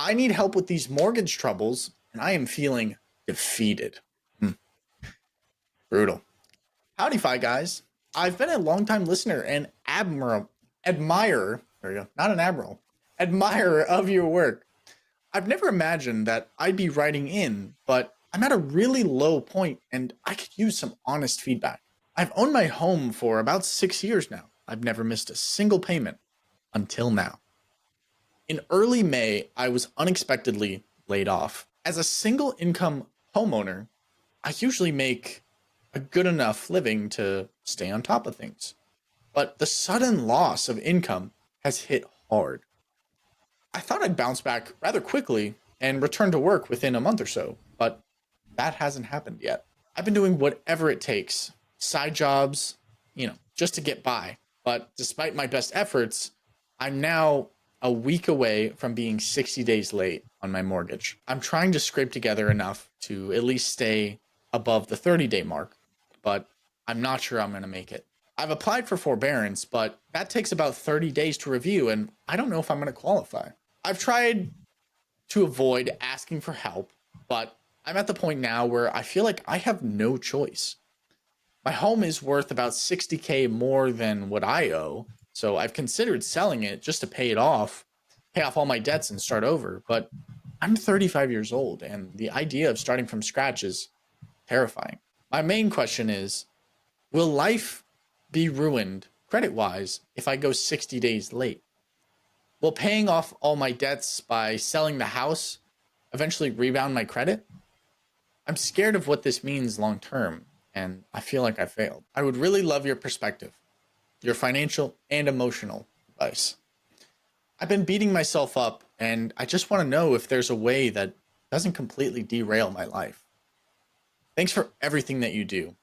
I need help with these mortgage troubles, and I am feeling defeated. Brutal. Howdy, Fi guys. I've been a longtime listener and admirer, there you go, not an admiral, admirer of your work. I've never imagined that I'd be writing in, but I'm at a really low point and I could use some honest feedback. I've owned my home for about 6 years now. I've never missed a single payment until now. In early May, I was unexpectedly laid off. As a single income homeowner, I usually make a good enough living to stay on top of things. But the sudden loss of income has hit hard. I thought I'd bounce back rather quickly and return to work within a month or so, but that hasn't happened yet. I've been doing whatever it takes, side jobs, just to get by. But despite my best efforts, I'm now a week away from being 60 days late on my mortgage. I'm trying to scrape together enough to at least stay above the 30-day mark, but I'm not sure I'm going to make it. I've applied for forbearance, but that takes about 30 days to review, and I don't know if I'm going to qualify. I've tried to avoid asking for help, but I'm at the point now where I feel like I have no choice. My home is worth about $60K more than what I owe, so I've considered selling it just to pay off all my debts and start over, but I'm 35 years old, and the idea of starting from scratch is terrifying. My main question is, will life be ruined credit-wise if I go 60 days late? Will paying off all my debts by selling the house eventually rebound my credit? I'm scared of what this means long term, and I feel like I failed. I would really love your perspective, your financial and emotional advice. I've been beating myself up, and I just want to know if there's a way that doesn't completely derail my life. Thanks for everything that you do.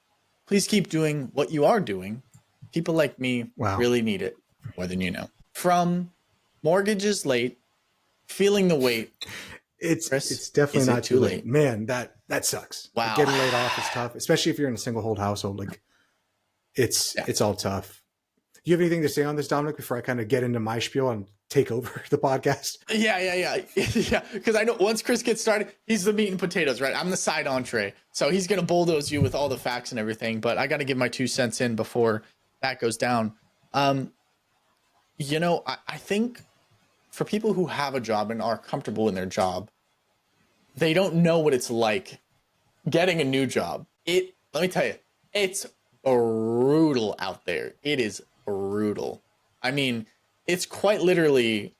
Please keep doing what you are doing. People like me really need it more than you know. From mortgages late, feeling the weight. It's definitely not too late. Man, that sucks. Wow. Like, getting laid off is tough, especially if you're in a single household. Like, it's all tough. Do you have anything to say on this, Dominic, before I kind of get into my spiel and take over the podcast? Yeah. Because I know once Chris gets started, he's the meat and potatoes, right? I'm the side entree. So he's going to bulldoze you with all the facts and everything. But I got to give my 2 cents in before that goes down. I think for people who have a job and are comfortable in their job, they don't know what it's like getting a new job. Let me tell you, it's brutal out there. It is brutal. I mean, it's quite literally,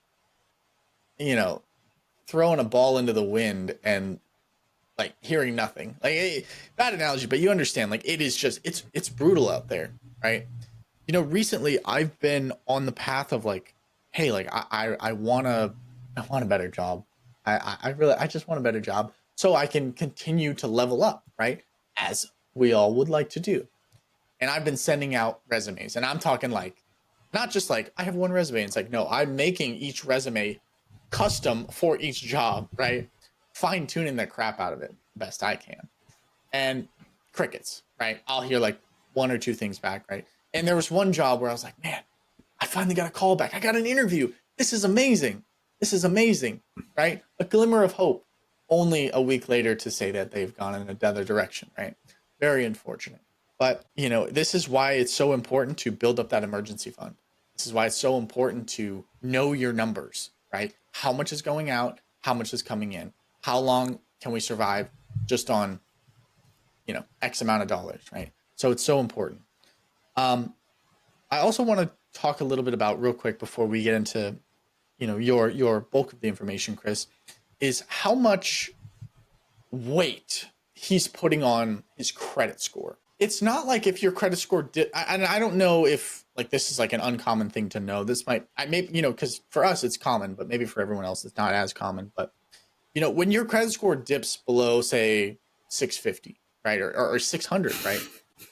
throwing a ball into the wind and like hearing nothing. Like, bad analogy, but you understand. Like, it is just it's brutal out there, right? Recently I've been on the path of like, hey, like I want a better job. I just want a better job so I can continue to level up, right? As we all would like to do. And I've been sending out resumes, and I'm talking like, not just like I have one resume. It's like, no, I'm making each resume custom for each job, right? Fine tuning the crap out of it best I can. And crickets, right? I'll hear like 1 or 2 things back, right? And there was one job where I was like, man, I finally got a call back. I got an interview. This is amazing. Right? A glimmer of hope. Only a week later to say that they've gone in another direction, right? Very unfortunate. But, this is why it's so important to build up that emergency fund. This is why it's so important to know your numbers, right? How much is going out? How much is coming in? How long can we survive just on, X amount of dollars, right? So it's so important. I also want to talk a little bit about, real quick before we get into, your bulk of the information, Chris, is how much weight he's putting on his credit score. It's not like if your credit score and I don't know if like this is like an uncommon thing to know. This might, because for us it's common, but maybe for everyone else it's not as common. But when your credit score dips below, say, 650, right, or 600, right,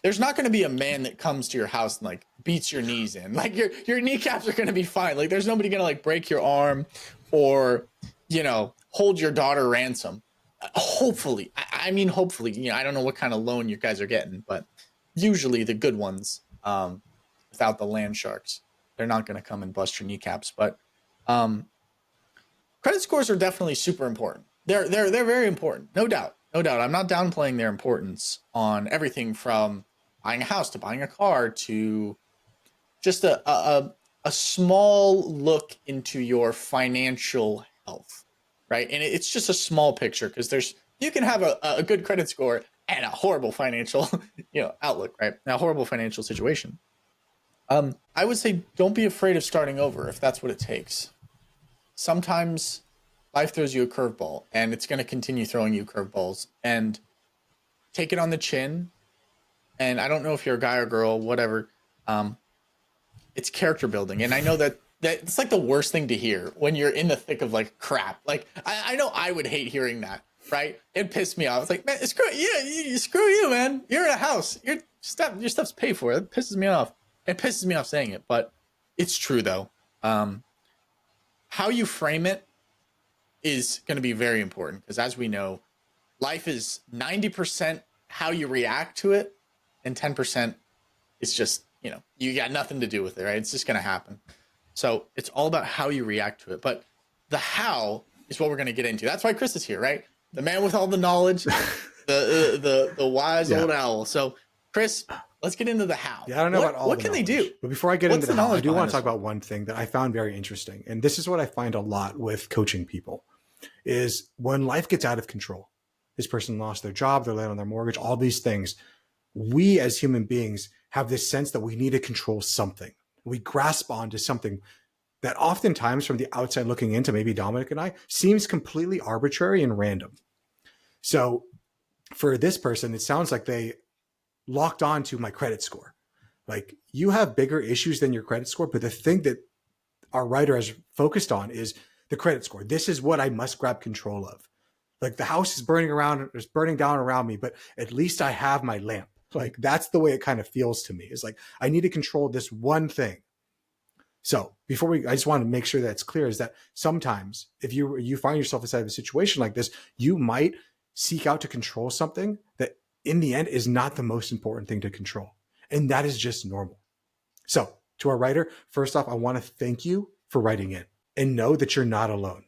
there's not going to be a man that comes to your house and like beats your knees in. Like, your kneecaps are going to be fine. Like, there's nobody going to like break your arm or hold your daughter ransom. Hopefully, hopefully, I don't know what kind of loan you guys are getting, but usually the good ones, without the land sharks, they're not going to come and bust your kneecaps. But credit scores are definitely super important. They're very important, no doubt, no doubt. I'm not downplaying their importance on everything from buying a house to buying a car to just a small look into your financial health, right? And it's just a small picture because you can have a good credit score and a horrible financial outlook, right? A horrible financial situation. I would say don't be afraid of starting over if that's what it takes. Sometimes life throws you a curveball, and it's going to continue throwing you curveballs, and take it on the chin. And I don't know if you're a guy or girl, whatever. It's character building, and I know that it's like the worst thing to hear when you're in the thick of like crap. Like I know I would hate hearing that, right? It pissed me off. It's like, man, screw you, man. You're in a house. Your stuff's paid for. It pisses me off. It pisses me off saying it, but it's true though. How you frame it is going to be very important because, as we know, life is 90% how you react to it, and 10% is just, you got nothing to do with it, right? It's just going to happen. So it's all about how you react to it. But the how is what we're going to get into. That's why Chris is here, right? The man with all the knowledge, the wise old owl. So, Chris, let's get into the how. Yeah, I don't know about all what the can knowledge. they do? But before I get into the how, I do want to talk about one thing that I found very interesting. And this is what I find a lot with coaching people is when life gets out of control. This person lost their job, they're late on their mortgage, all these things. We as human beings have this sense that we need to control something. We grasp onto something that oftentimes from the outside looking into, maybe Dominic and I, seems completely arbitrary and random. So for this person, it sounds like they locked on to my credit score. Like, you have bigger issues than your credit score, but the thing that our writer has focused on is the credit score. This is what I must grab control of. Like, the house is burning down around me, but at least I have my lamp. Like, that's the way it kind of feels to me. It's like, I need to control this one thing. So I just want to make sure that it's clear is that sometimes if you find yourself inside of a situation like this, you might seek out to control something that in the end is not the most important thing to control. And that is just normal. So to our writer, first off, I want to thank you for writing in and know that you're not alone.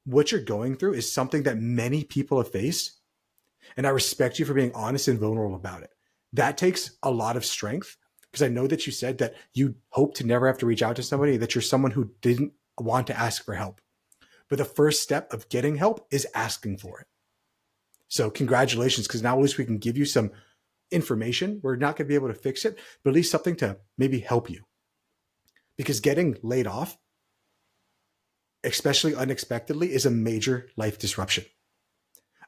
What you're going through is something that many people have faced. And I respect you for being honest and vulnerable about it. That takes a lot of strength because I know that you said that you hope to never have to reach out to somebody, that you're someone who didn't want to ask for help. But the first step of getting help is asking for it. So congratulations, because now at least we can give you some information. We're not going to be able to fix it, but at least something to maybe help you. Because getting laid off, especially unexpectedly, is a major life disruption,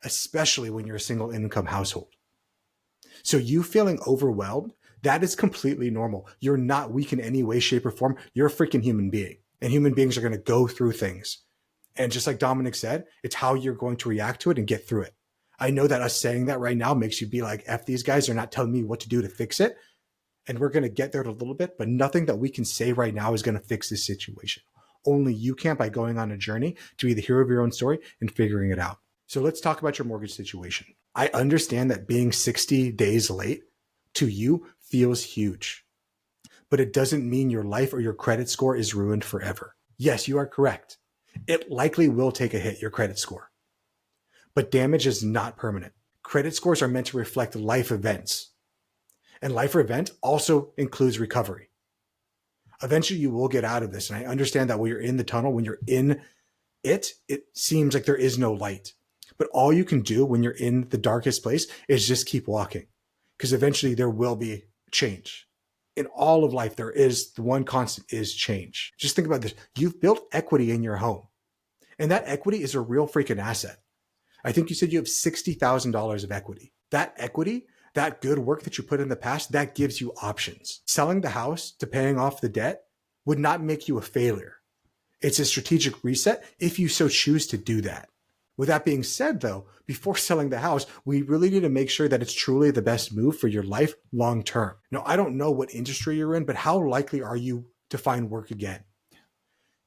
especially when you're a single income household. So you feeling overwhelmed, that is completely normal. You're not weak in any way, shape, or form. You're a freaking human being, and human beings are going to go through things. And just like Dominic said, it's how you're going to react to it and get through it. I know that us saying that right now makes you be like, F these guys, they're not telling me what to do to fix it. And we're going to get there in a little bit, but nothing that we can say right now is going to fix this situation. Only you can by going on a journey to be the hero of your own story and figuring it out. So let's talk about your mortgage situation. I understand that being 60 days late to you feels huge, but it doesn't mean your life or your credit score is ruined forever. Yes, you are correct. It likely will take a hit, your credit score, but damage is not permanent. Credit scores are meant to reflect life events, and life event also includes recovery. Eventually you will get out of this. And I understand that when you're in the tunnel, when you're in it seems like there is no light. But all you can do when you're in the darkest place is just keep walking, because eventually there will be change. In all of life, the one constant is change. Just think about this. You've built equity in your home, and that equity is a real freaking asset. I think you said you have $60,000 of equity. That equity, that good work that you put in the past, that gives you options. Selling the house to paying off the debt would not make you a failure. It's a strategic reset if you so choose to do that. With that being said, though, before selling the house, we really need to make sure that it's truly the best move for your life long term. Now, I don't know what industry you're in, but how likely are you to find work again?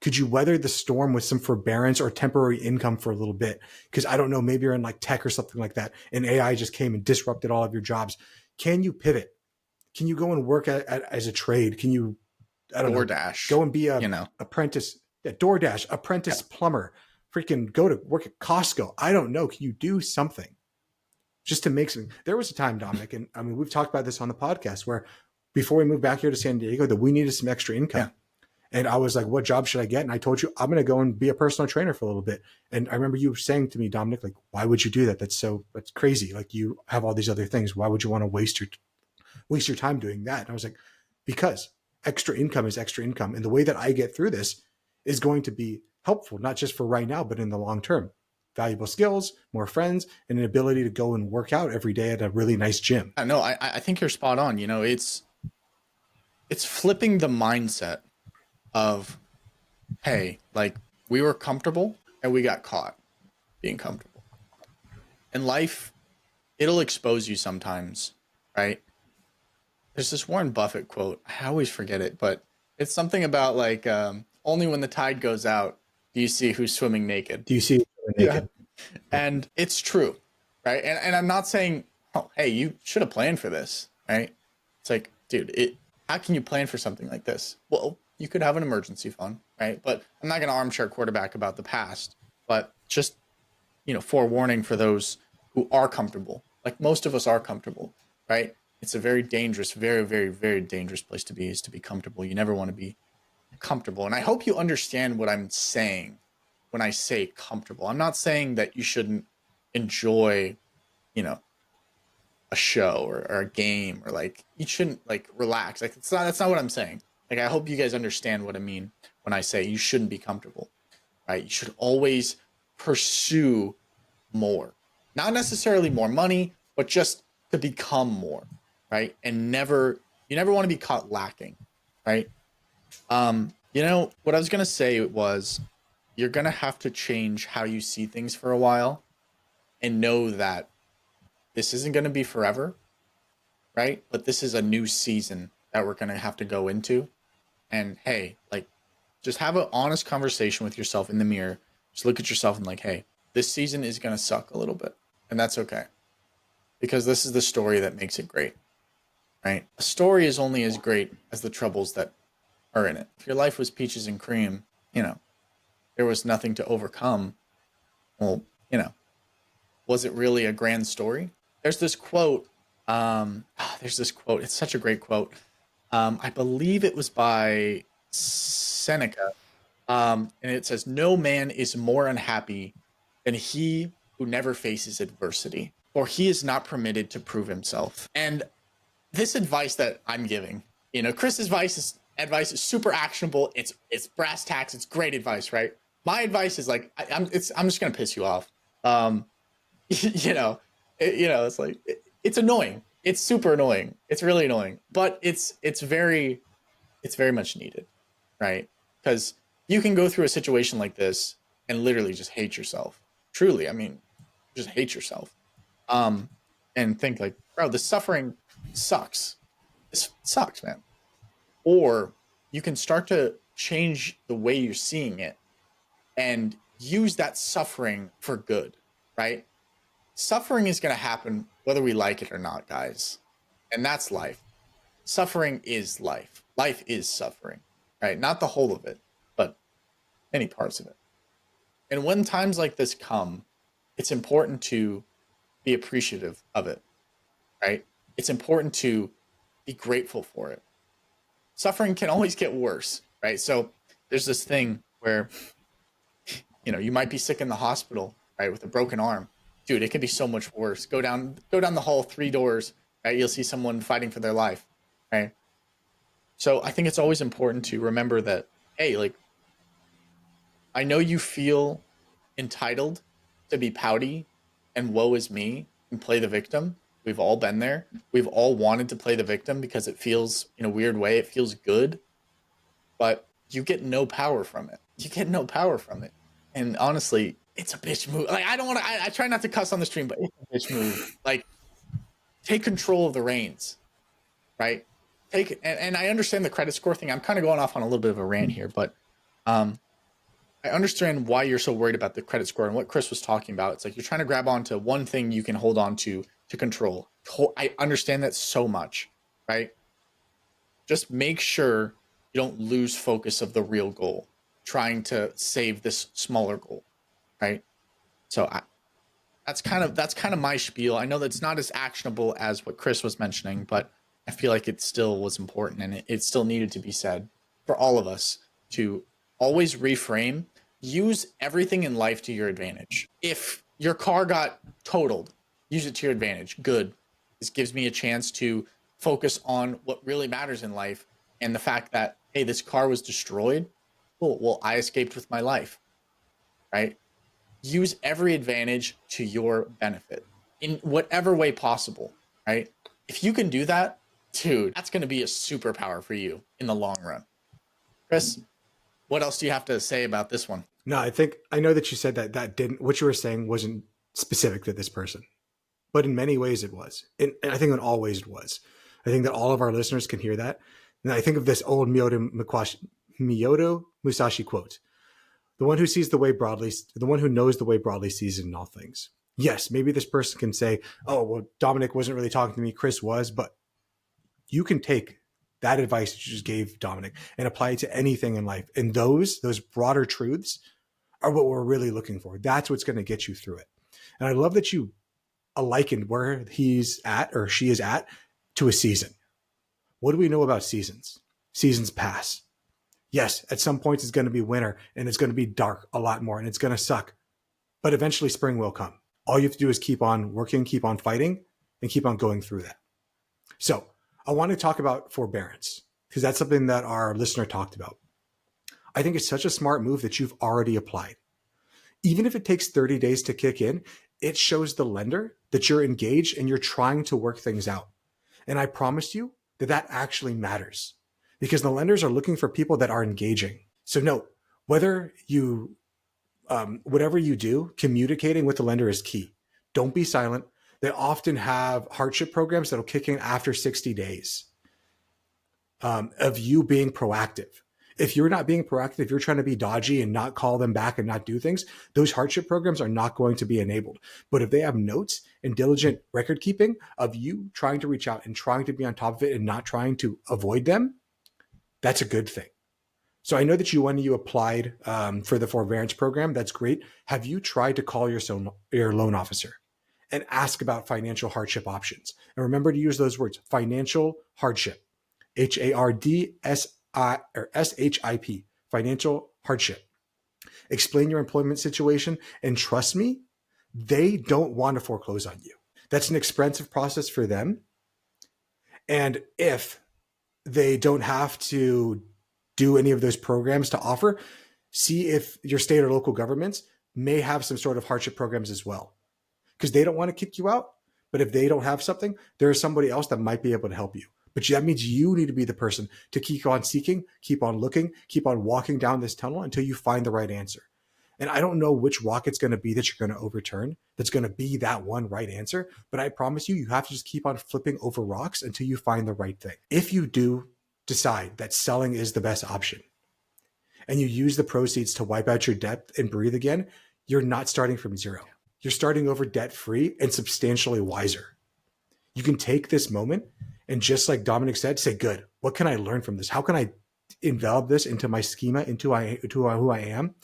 Could you weather the storm with some forbearance or temporary income for a little bit? Because I don't know, maybe you're in like tech or something like that, and AI just came and disrupted all of your jobs. Can you pivot? Can you go and work as a trade? Can you, I don't know, DoorDash, go and be a apprentice? Yeah, DoorDash, apprentice plumber, freaking go to work at Costco. I don't know. Can you do something just to make something? There was a time, Dominic, and I mean, we've talked about this on the podcast where before we moved back here to San Diego, that we needed some extra income. Yeah. And I was like, what job should I get? And I told you, I'm going to go and be a personal trainer for a little bit. And I remember you saying to me, Dominic, like, why would you do that? That's crazy. Like, you have all these other things. Why would you want to waste your time doing that? And I was like, because extra income is extra income. And the way that I get through this is going to be helpful, not just for right now, but in the long term. Valuable skills, more friends, and an ability to go and work out every day at a really nice gym. No, I think you're spot on. You know, it's flipping the mindset of, hey, like, we were comfortable and we got caught being comfortable. In life, it'll expose you sometimes, right? There's this Warren Buffett quote. I always forget it, but it's something about like, only when the tide goes out do you see who's swimming naked. Do you see naked? Yeah. And it's true, right? And I'm not saying, oh, hey, you should have planned for this, right? It's like, dude, how can you plan for something like this? Well, you could have an emergency fund, right? But I'm not going to armchair quarterback about the past, but just, forewarning for those who are comfortable. Like, most of us are comfortable, right? It's a very dangerous, very, very, very dangerous place to be, is to be comfortable. You never want to be comfortable. And I hope you understand what I'm saying when I say comfortable. I'm not saying that you shouldn't enjoy, a show or a game, or like, you shouldn't like relax. Like, that's not what I'm saying. Like, I hope you guys understand what I mean when I say you shouldn't be comfortable, right? You should always pursue more, not necessarily more money, but just to become more, right? And you never want to be caught lacking, right? What I was going to say was, you're going to have to change how you see things for a while and know that this isn't going to be forever, right? But this is a new season that we're going to have to go into. And hey, like, just have an honest conversation with yourself in the mirror. Just look at yourself and like, hey, this season is going to suck a little bit. And that's okay. Because this is the story that makes it great, right? A story is only as great as the troubles that are in it. If your life was peaches and cream, there was nothing to overcome. Well, was it really a grand story? There's this quote. It's such a great quote. I believe it was by Seneca. And it says, no man is more unhappy than he who never faces adversity, for he is not permitted to prove himself. And this advice that I'm giving, Chris's advice is super actionable. It's brass tacks. It's great advice, right? My advice is like, I'm just gonna piss you off. It's like, it's annoying. It's super annoying. It's really annoying, but it's very much needed, right? Because you can go through a situation like this and literally just hate yourself. Truly, I mean, just hate yourself. And think like, bro, this suffering sucks. This sucks, man. Or you can start to change the way you're seeing it and use that suffering for good, right? Suffering is going to happen whether we like it or not, guys. And that's life. Suffering is life. Life is suffering, right? Not the whole of it, but any parts of it. And when times like this come, it's important to be appreciative of it, right? It's important to be grateful for it. Suffering can always get worse, right? So there's this thing where, you might be sick in the hospital, right, with a broken arm. Dude, it could be so much worse. Go down the hall 3 doors, right? You'll see someone fighting for their life, right? So I think it's always important to remember that, hey, like, I know you feel entitled to be pouty and woe is me and play the victim. We've all been there. We've all wanted to play the victim because it feels, in a weird way, it feels good, but you get no power from it. You get no power from it. And honestly, it's a bitch move. Like, I try not to cuss on the stream, but it's a bitch move. Like, take control of the reins, right? And I understand the credit score thing. I'm kind of going off on a little bit of a rant here, but I understand why you're so worried about the credit score and what Chris was talking about. It's like you're trying to grab onto one thing you can hold on to control. I understand that so much, right? Just make sure you don't lose focus of the real goal. trying to save this smaller goal, right? So that's kind of my spiel. I know that's not as actionable as what Chris was mentioning, but I feel like it still was important, and it still needed to be said for all of us to always reframe. Use everything in life to your advantage. If your car got totaled, use it to your advantage. Good. This gives me a chance to focus on what really matters in life, and the fact that, hey, this car was destroyed. Cool. Well, I escaped with my life, right? Use every advantage to your benefit in whatever way possible, right? If you can do that, dude, that's going to be a superpower for you in the long run. Chris, what else do you have to say about this one? No, I know that you said that didn't, what you were saying wasn't specific to this person, but in many ways it was. And I think in all ways it was. I think that all of our listeners can hear that. And I think of this old Miyoto Musashi quote: the one who sees the way broadly, the one who knows the way broadly sees it in all things. Yes, maybe this person can say, oh, well, Dominic wasn't really talking to me, Chris was, but you can take that advice that you just gave Dominic and apply it to anything in life. And those broader truths are what we're really looking for. That's what's going to get you through it. And I love that you likened where he's at or she is at to a season. What do we know about seasons? Seasons pass. Yes, at some points it's going to be winter and it's going to be dark a lot more and it's going to suck. But eventually spring will come. All you have to do is keep on working, keep on fighting, and keep on going through that. So I want to talk about forbearance because that's something that our listener talked about. I think it's such a smart move that you've already applied. Even if it takes 30 days to kick in, it shows the lender that you're engaged and you're trying to work things out. And I promise you that actually matters because the lenders are looking for people that are engaging. So note, whatever you do, communicating with the lender is key. Don't be silent. They often have hardship programs that'll kick in after 60 days of you being proactive. If you're not being proactive, if you're trying to be dodgy and not call them back and not do things, those hardship programs are not going to be enabled. But if they have notes and diligent record keeping of you trying to reach out and trying to be on top of it and not trying to avoid them, that's a good thing. So I know that when you applied for the forbearance program, that's great. Have you tried to call your loan officer and ask about financial hardship options? And remember to use those words, financial hardship, HARDSIP, financial hardship. Explain your employment situation, and trust me, they don't want to foreclose on you. That's an expensive process for them. And if they don't have to do any of those programs to offer, see if your state or local governments may have some sort of hardship programs as well. Because they don't want to kick you out, but if they don't have something, there is somebody else that might be able to help you. But that means you need to be the person to keep on seeking, keep on looking, keep on walking down this tunnel until you find the right answer. And I don't know which rock it's going to be that you're going to overturn that's going to be that one right answer, but I promise you have to just keep on flipping over rocks until you find the right thing. If you do decide that selling is the best option and you use the proceeds to wipe out your debt and breathe again, you're not starting from zero. You're starting over debt-free and substantially wiser. You can take this moment and just like Dominic said, say, good, what can I learn from this? How can I envelop this into my schema, into who I am,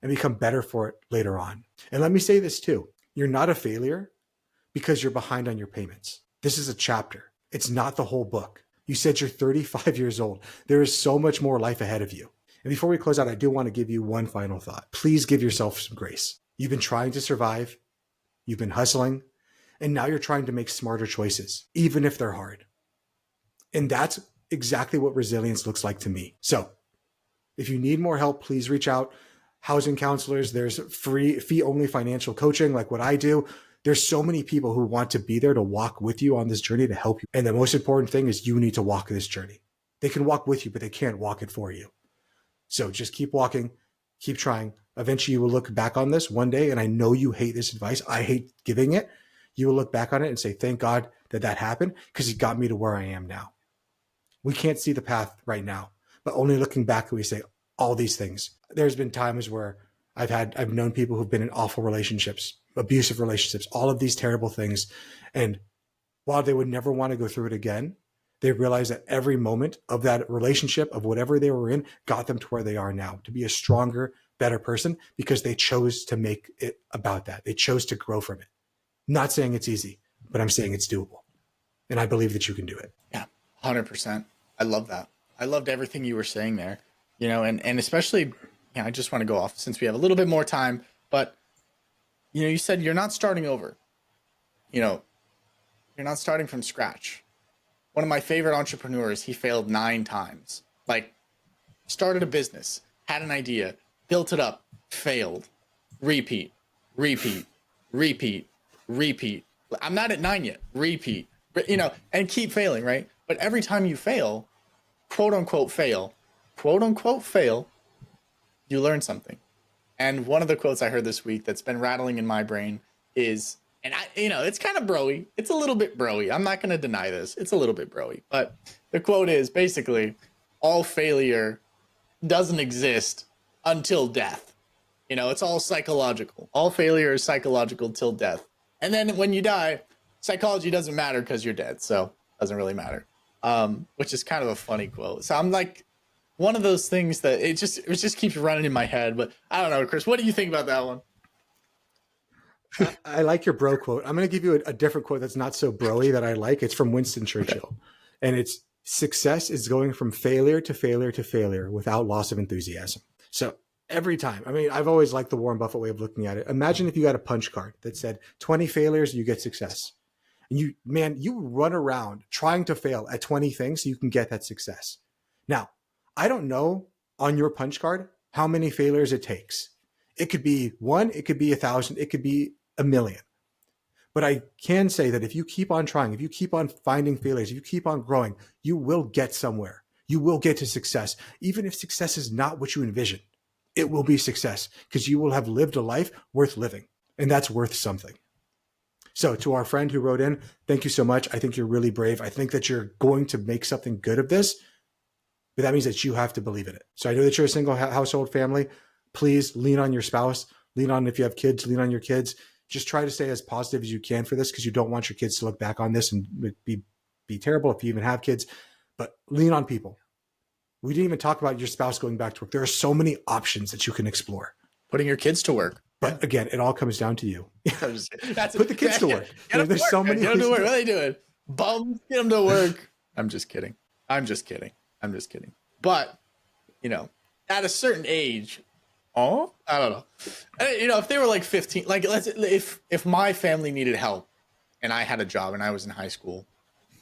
and become better for it later on? And let me say this too. You're not a failure because you're behind on your payments. This is a chapter. It's not the whole book. You said you're 35 years old. There is so much more life ahead of you. And before we close out, I do want to give you one final thought. Please give yourself some grace. You've been trying to survive. You've been hustling. And now you're trying to make smarter choices, even if they're hard. And that's exactly what resilience looks like to me. So if you need more help, please reach out. Housing counselors, there's free fee-only financial coaching like what I do. There's so many people who want to be there to walk with you on this journey to help you. And the most important thing is you need to walk this journey. They can walk with you, but they can't walk it for you. So just keep walking, keep trying. Eventually you will look back on this one day, and I know you hate this advice. I hate giving it. You will look back on it and say, thank God that happened because it got me to where I am now. We can't see the path right now, but only looking back, we say all these things. There's been times where I've known people who've been in awful relationships, abusive relationships, all of these terrible things. And while they would never want to go through it again, They realized that every moment of that relationship, of whatever they were in, got them to where they are now, to be a stronger, better person, because they chose to make it about that. They chose to grow from it. Not saying it's easy, but I'm saying it's doable. And I believe that you can do it. Yeah, 100%. I love that. I loved everything you were saying there, and especially, I just want to go off since we have a little bit more time, but, you said you're not starting over. You're not starting from scratch. One of my favorite entrepreneurs, he failed 9 times. Like, started a business, had an idea, built it up, failed, repeat, repeat, repeat, repeat. I'm not at 9 yet. Repeat, and keep failing, right? But every time you fail, quote unquote fail, you learn something. And one of the quotes I heard this week that's been rattling in my brain is, and it's kind of broy. It's a little bit broy. I'm not going to deny this. It's a little bit broy. But the quote is basically, all failure doesn't exist until death. It's all psychological. All failure is psychological till death. And then when you die, psychology doesn't matter because you're dead. So it doesn't really matter. Which is kind of a funny quote. So I'm like, one of those things that it just keeps running in my head. But I don't know, Chris, what do you think about that one? I like your bro quote. I'm going to give you a different quote that's not so broy that I like. It's from Winston Churchill. And it's, success is going from failure to failure to failure without loss of enthusiasm. So every time, I've always liked the Warren Buffett way of looking at it. Imagine if you had a punch card that said 20 failures, you get success. And you run around trying to fail at 20 things so you can get that success. Now, I don't know on your punch card how many failures it takes. It could be 1, it could be 1,000, it could be 1,000,000. But I can say that if you keep on trying, if you keep on finding failures, if you keep on growing, you will get somewhere. You will get to success. Even if success is not what you envision, it will be success because you will have lived a life worth living. And that's worth something. So to our friend who wrote in, thank you so much. I think you're really brave. I think that you're going to make something good of this, but that means that you have to believe in it. So I know that you're a single household family. Please lean on your spouse, lean on, if you have kids, lean on your kids. Just try to stay as positive as you can for this because you don't want your kids to look back on this and be terrible if you even have kids, but lean on people. We didn't even talk about your spouse going back to work. There are so many options that you can explore. Putting your kids to work. But again, it all comes down to you. Put the kids to work. There's so many. Get them to work. What are they doing? Bums. Get them to work. I'm just kidding. But, at a certain age, I don't know. If they were like 15, like if my family needed help and I had a job and I was in high school,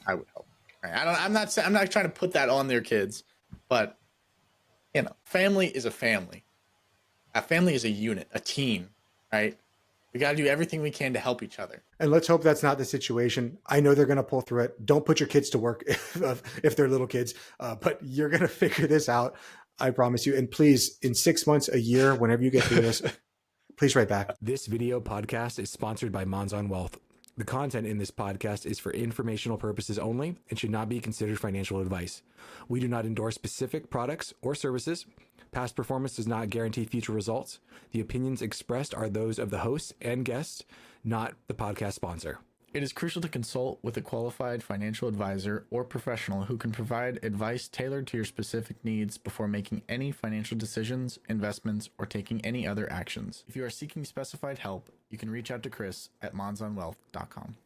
I would help. Right? I'm not trying to put that on their kids, but family is a family. A family is a unit, a team, right? We got to do everything we can to help each other. And let's hope that's not the situation. I know they're going to pull through it. Don't put your kids to work if they're little kids, but you're going to figure this out. I promise you. And please, in 6 months, a year, whenever you get through this, please write back. This video podcast is sponsored by Monzon Wealth. The content in this podcast is for informational purposes only and should not be considered financial advice. We do not endorse specific products or services. Past performance does not guarantee future results. The opinions expressed are those of the hosts and guests, not the podcast sponsor. It is crucial to consult with a qualified financial advisor or professional who can provide advice tailored to your specific needs before making any financial decisions, investments, or taking any other actions. If you are seeking specified help, you can reach out to Chris at monzonwealth.com.